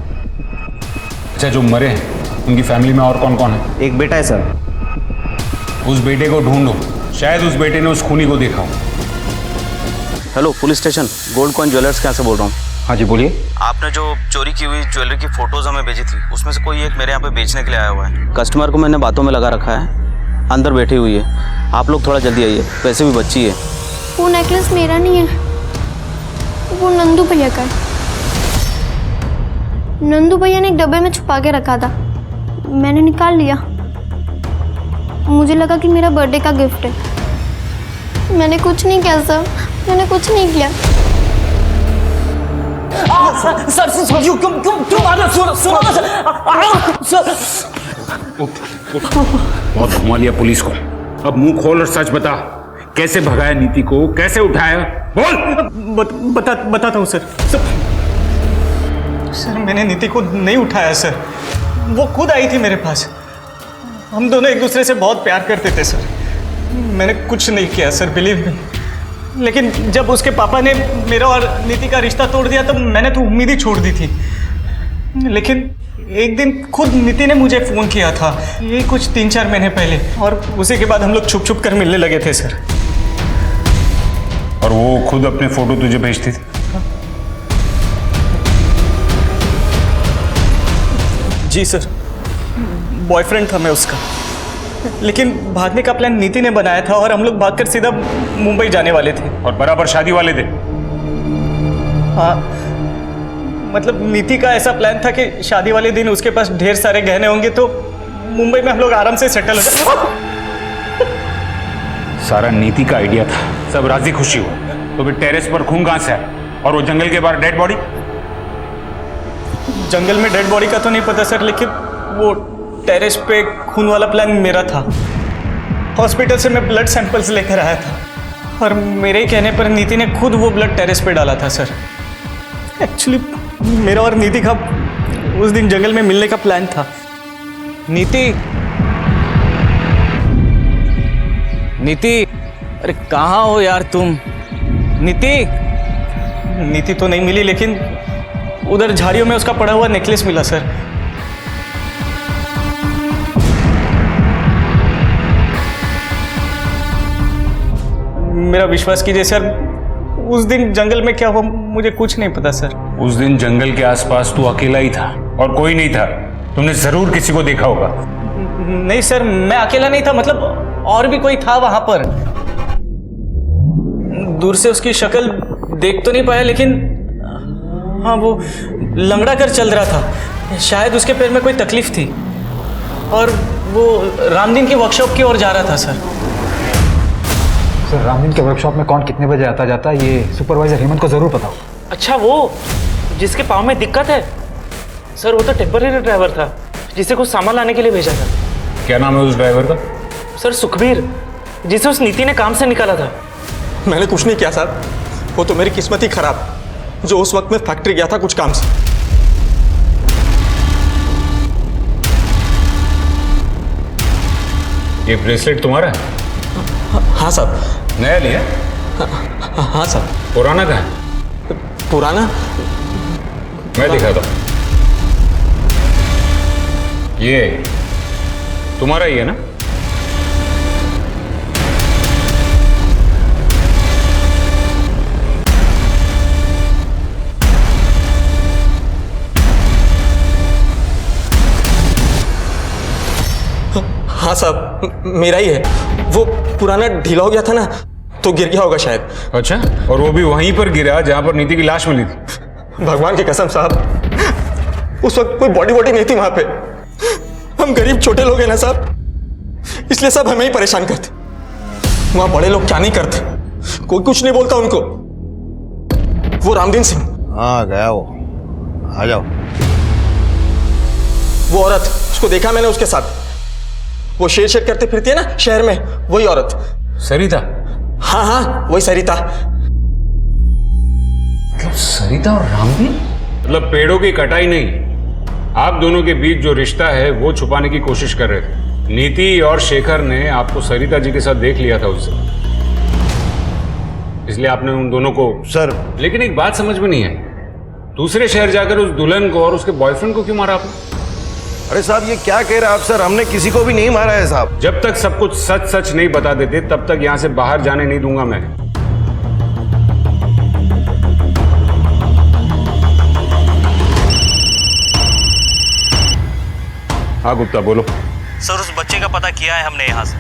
अच्छा जो मरे हैं उनकी फैमिली में और कौन कौन है? एक बेटा है सर। उस बेटे को ढूंढो, शायद उस बेटे ने उस खूनी को देखा हो। Hello police station, gold coin jewellers यहाँ से बोल रहा हूँ। हाँ जी बोलिए। आपने जो चोरी की हुई ज्वेलरी की फोटोज हमें भेजी थी उसमें से कोई एक मेरे यहाँ पे बेचने के लिए आया हुआ है। कस्टमर को मैंने बातों में लगा रखा है, अंदर बैठी हुई है। आप लोग थोड़ा जल्दी आइए, वैसे भी बच्ची है। वो नेकलेस मेरा नहीं है, वो नंदू भैया का है। नंदू भैया ने एक डब्बे में छुपा के रखा था, मैंने निकाल लिया। मुझे लगा कि मेरा बर्थडे का गिफ्ट है। मैंने कुछ नहीं किया सर, मैंने कुछ नहीं किया। सर क्यों मार रहे हो? सुनो ना सर। बहुत घुमा लिया पुलिस को, अब मुंह खोल और सच बता। कैसे भगाया नीति को, कैसे उठाया? बोल। बताता हूँ सर। सर मैंने नीति को नहीं उठाया सर, वो खुद आई थी मेरे पास। हम दोनों एक दूसरे से बहुत प्यार करते थे सर। मैंने कुछ नहीं किया सर, बिलीव मी। लेकिन जब उसके पापा ने मेरा और नीति का रिश्ता तोड़ दिया तो मैंने तो उम्मीद ही छोड़ दी थी। लेकिन एक दिन खुद नीति ने मुझे फ़ोन किया था, ये कुछ 3-4 महीने पहले, और उसी के बाद हम लोग छुप छुप कर मिलने लगे थे सर। और वो खुद अपने फोटो तुझे भेजती थी? जी सर, बॉयफ्रेंड था मैं उसका। लेकिन भागने का प्लान नीति ने बनाया था और हम लोग भागकर सीधा मुंबई जाने वाले थे। और बराबर शादी वाले थे? हाँ, मतलब नीति का ऐसा प्लान था कि शादी वाले दिन उसके पास ढेर सारे गहने होंगे तो मुंबई में हम लोग आराम से सेटल हो जाए। सारा नीति का आइडिया था, सब राजी खुशी हुआ। तो फिर टेरेस पर खून कहां से आया? और वो जंगल के बाहर डेड बॉडी? जंगल में डेड बॉडी का तो नहीं पता सर, लेकिन वो टेरेस पे खून वाला प्लान मेरा था। हॉस्पिटल से मैं ब्लड सैंपल्स लेकर आया था और मेरे कहने पर नीति ने खुद वो ब्लड टेरेस पे डाला था सर। एक्चुअली मेरा और नीति का उस दिन जंगल में मिलने का प्लान था। नीति अरे कहाँ हो यार तुम? नीति तो नहीं मिली, लेकिन उधर झाड़ियों में उसका पड़ा हुआ नेकलेस मिला सर। मेरा विश्वास कीजिए सर, उस दिन जंगल में क्या हुआ मुझे कुछ नहीं पता सर। उस दिन जंगल के आसपास तू अकेला ही था और कोई नहीं था। तुमने जरूर किसी को देखा होगा। नहीं सर, मैं अकेला नहीं था, मतलब और भी कोई था वहां पर। दूर से उसकी शक्ल देख तो नहीं पाया, लेकिन हाँ वो लंगड़ा कर चल रहा था। शायद उसके पैर में कोई तकलीफ थी और वो रामदीन के वर्कशॉप की ओर जा रहा था सर। सर रामदीन के वर्कशॉप में कौन कितने बजे आता जाता है ये सुपरवाइजर हेमंत को जरूर पता हो। अच्छा, वो जिसके पाँव में दिक्कत है सर, वो तो टेम्पररी ड्राइवर था जिसे कुछ सामान लाने के लिए भेजा था। क्या नाम है उस ड्राइवर का? सर सुखबीर, जिसे उस नीति ने काम से निकाला था। मैंने कुछ नहीं किया साहब, वो तो मेरी किस्मत ही खराब, जो उस वक्त मैं फैक्ट्री गया था कुछ काम से। ये ब्रेसलेट तुम्हारा है? हाँ साहब। नया लिया? हाँ साहब। पुराना कहाँ है? पुराना मैं दिखाता हूँ। ये तुम्हारा ही है ना? हाँ साहब, मेरा ही है। वो पुराना ढीला हो गया था ना, तो गिर गया होगा शायद। अच्छा, और वो भी वहीं पर गिरा जहां पर नीति की लाश मिली थी? भगवान की कसम साहब, उस वक्त कोई बॉडी नहीं थी वहां पे। हम गरीब छोटे लोग हैं ना साहब, इसलिए सब हमें ही परेशान करते। वहां बड़े लोग क्या नहीं करते, कोई कुछ नहीं बोलता उनको। वो रामदीन सिंह। हाँ गया वो, आ जाओ। वो औरत, उसको देखा मैंने उसके साथ, वो शेर शेर करते फिरती है ना शहर में, वही औरत। सरिता? हाँ हाँ, वही सरिता। मतलब सरिता और रामदीन? मतलब पेड़ों की कटाई नहीं, आप दोनों के बीच जो रिश्ता है वो छुपाने की कोशिश कर रहे थे। नीति और शेखर ने आपको सरिता जी के साथ देख लिया था उससे, इसलिए आपने उन दोनों को। सर लेकिन एक बात समझ में नहीं आई, दूसरे शहर जाकर उस दुल्हन को और उसके बॉयफ्रेंड को क्यों मारा आपने? अरे साहब ये क्या कह रहे हैं आप सर, हमने किसी को भी नहीं मारा है साहब। जब तक सब कुछ सच सच नहीं बता देते तब तक यहां से बाहर जाने नहीं दूंगा मैं। हाँ गुप्ता बोलो। सर उस बच्चे का पता किया है हमने यहाँ से।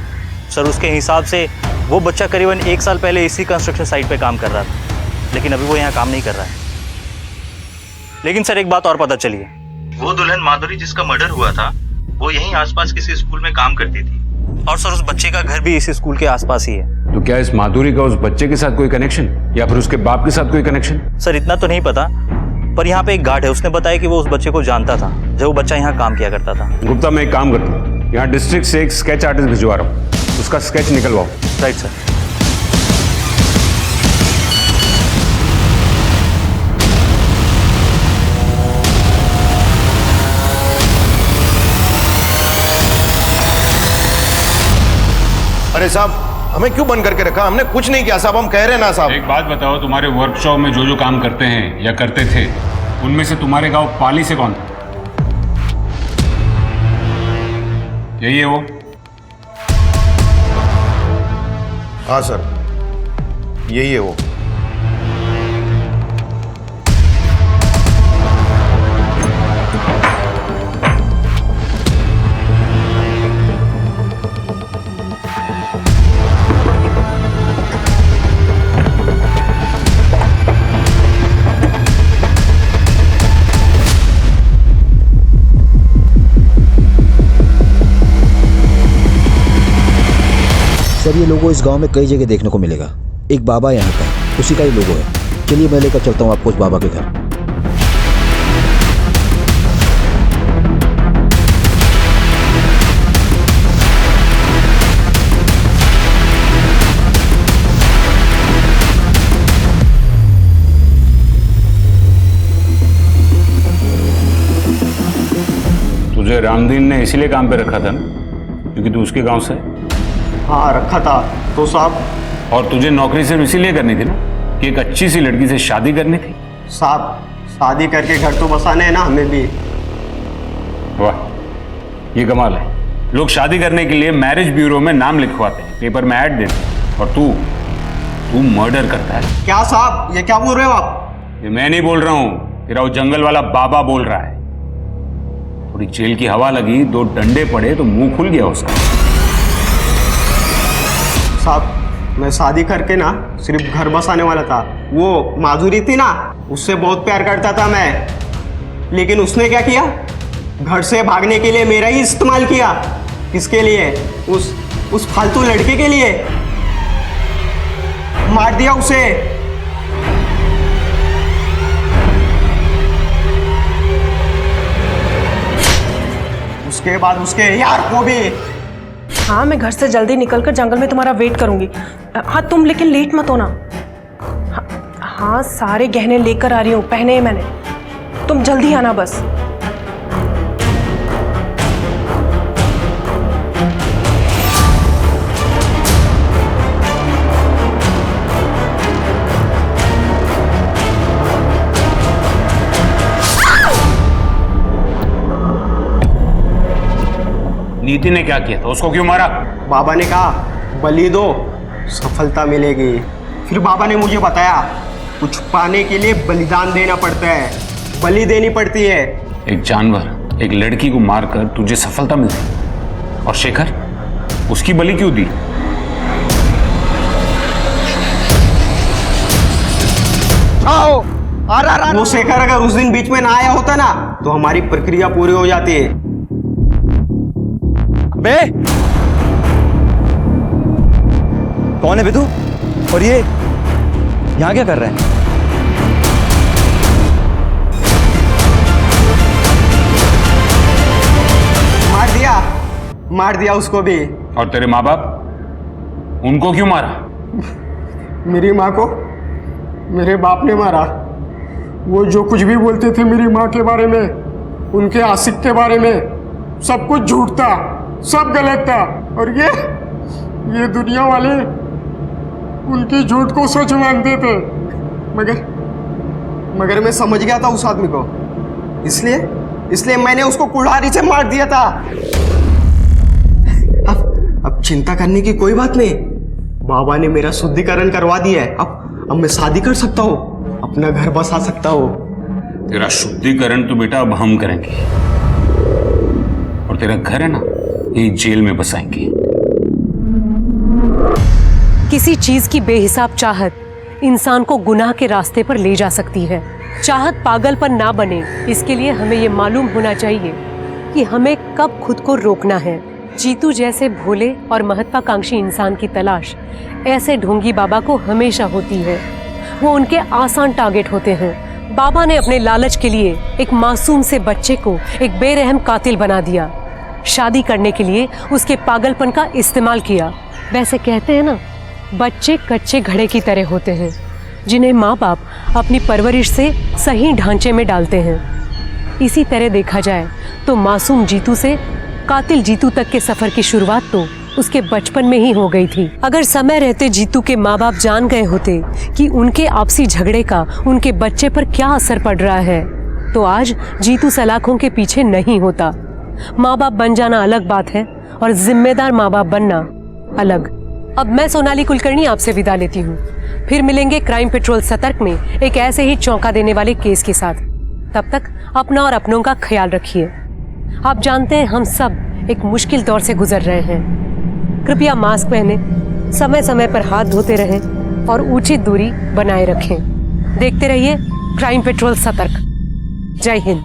सर उसके हिसाब से वो बच्चा करीबन 1 साल पहले इसी कंस्ट्रक्शन साइट पे काम कर रहा था, लेकिन अभी वो यहाँ काम नहीं कर रहा है। लेकिन सर एक बात और पता चली है, वो दुल्हन माधुरी जिसका मर्डर हुआ था वो यहीं आसपास किसी स्कूल में काम करती थी, और सर उस बच्चे का घर भी इसी स्कूल के आसपास ही है। तो क्या इस माधुरी का उस बच्चे के साथ कोई कनेक्शन, या फिर उसके बाप के साथ कोई कनेक्शन? सर इतना तो नहीं पता, पर यहाँ पे एक गार्ड है, उसने बताया कि वो उस बच्चे को जानता था जब वो बच्चा यहाँ काम किया करता था। गुप्ता मैं एक काम करता हूँ, यहाँ डिस्ट्रिक्ट से एक स्केच आर्टिस्ट भिजवा रहा हूँ, उसका स्केच निकलवाओ। Right sir. अरे साहब हमें क्यों बंद करके रखा, हमने कुछ नहीं किया साहब, हम कह रहे हैं ना साहब। एक बात बताओ, तुम्हारे वर्कशॉप में जो जो काम करते हैं या करते थे, उनमें से तुम्हारे गांव पाली से कौन था? यही है वो? हाँ सर यही है वो। सर ये लोगो इस गांव में कई जगह देखने को मिलेगा। एक बाबा यहाँ का, उसी का ही लोगो है। चलिए मैं लेकर चलता हूँ आपको उस बाबा के घर। तुझे रामदीन ने इसीलिए काम पे रखा था ना, क्योंकि तू उसके गांव से? हाँ रखा था तो साहब। और तुझे नौकरी सिर्फ इसीलिए करनी थी ना कि एक अच्छी सी लड़की से शादी करनी थी? साहब शादी करके घर तो बसाने हैं ना हमें भी। वाह ये कमाल है, लोग शादी करने के लिए मैरिज ब्यूरो में नाम लिखवाते हैं, पेपर में ऐड देते हैं, और तू मर्डर करता है। क्या साहब ये क्या बोल रहे हो आप? ये मैं नहीं बोल रहा हूँ, तेरा वो जंगल वाला बाबा बोल रहा है। थोड़ी जेल की हवा लगी, 2 डंडे पड़े तो मुंह खुल गया उसका। साहब मैं शादी करके ना सिर्फ घर बसाने वाला था। वो माधुरी थी ना, उससे बहुत प्यार करता था मैं, लेकिन उसने क्या किया, घर से भागने के लिए मेरा ही इस्तेमाल किया। किसके लिए? उस फालतू लड़के के लिए। मार दिया उसे। उसके बाद उसके यार को भी। हाँ, मैं घर से जल्दी निकलकर जंगल में तुम्हारा वेट करूंगी। हाँ, तुम लेकिन लेट मत होना। हाँ, सारे गहने लेकर आ रही हूँ, पहने हैं मैंने। तुम जल्दी आना बस। नीति ने क्या किया था? उसको क्यों मारा? बाबा ने कहा बलि दो, सफलता मिलेगी। फिर बाबा ने मुझे बताया कुछ पाने के लिए बलिदान देना पड़ता है, बलि देनी पड़ती है। एक जानवर, एक लड़की को मारकर तुझे सफलता मिलती, और शेखर उसकी बलि क्यों दी? आओ, वो शेखर अगर उस दिन बीच में ना आया होता ना तो हमारी प्रक्रिया पूरी हो जाती है। बे कौन है बे तू? और ये यहां क्या कर रहे हैं? मार दिया उसको भी। और तेरे माँ बाप, उनको क्यों मारा? मेरी माँ को मेरे बाप ने मारा। वो जो कुछ भी बोलते थे मेरी माँ के बारे में, उनके आशिक के बारे में, सब कुछ झूठ था, सब गलत था। और ये दुनिया वाले उनकी झूठ को सच मानते थे। मगर मैं समझ गया था उस आदमी को, इसलिए मैंने उसको कुल्हाड़ी से मार दिया था। अब चिंता करने की कोई बात नहीं। बाबा ने मेरा शुद्धिकरण करवा दिया है। अब मैं शादी कर सकता हूँ, अपना घर बसा सकता हूँ। तेरा शुद्धिकरण तो बेटा अब हम करेंगे, और तेरा घर है ना, ये जेल में बसाएंगे। किसी चीज की बेहिसाब चाहत इंसान को गुनाह के रास्ते पर ले जा सकती है। चाहत पागलपन ना बने, इसके लिए हमें ये मालूम होना चाहिए कि हमें कब खुद को रोकना है। जीतू जैसे भोले और महत्वाकांक्षी इंसान की तलाश ऐसे ढोंगी बाबा को हमेशा होती है। वो उनके आसान टारगेट होते हैं। बाबा ने अपने लालच के लिए एक मासूम से बच्चे को एक बेरहम कातिल बना दिया। शादी करने के लिए उसके पागलपन का इस्तेमाल किया। वैसे कहते हैं ना, बच्चे कच्चे घड़े की तरह होते हैं, जिन्हें माँ बाप अपनी परवरिश से सही ढांचे में डालते हैं। इसी तरह देखा जाए तो मासूम जीतू से कातिल जीतू तक के सफर की शुरुआत तो उसके बचपन में ही हो गई थी। अगर समय रहते जीतू के माँ बाप जान गए होते कि उनके आपसी झगड़े का उनके बच्चे पर क्या असर पड़ रहा है, तो आज जीतू सलाखों के पीछे नहीं होता। माँ बाप बन जाना अलग बात है, और जिम्मेदार माँ बाप बनना अलग। अब मैं सोनाली कुलकर्णी आपसे विदा लेती हूँ। फिर मिलेंगे क्राइम पेट्रोल सतर्क में एक ऐसे ही चौंका देने वाले केस के साथ। तब तक अपना और अपनों का ख्याल रखिए। आप जानते हैं हम सब एक मुश्किल दौर से गुजर रहे हैं। कृपया मास्क पहने, समय समय पर हाथ धोते रहें और उचित दूरी बनाए रखें। देखते रहिए क्राइम पेट्रोल सतर्क। जय हिंद।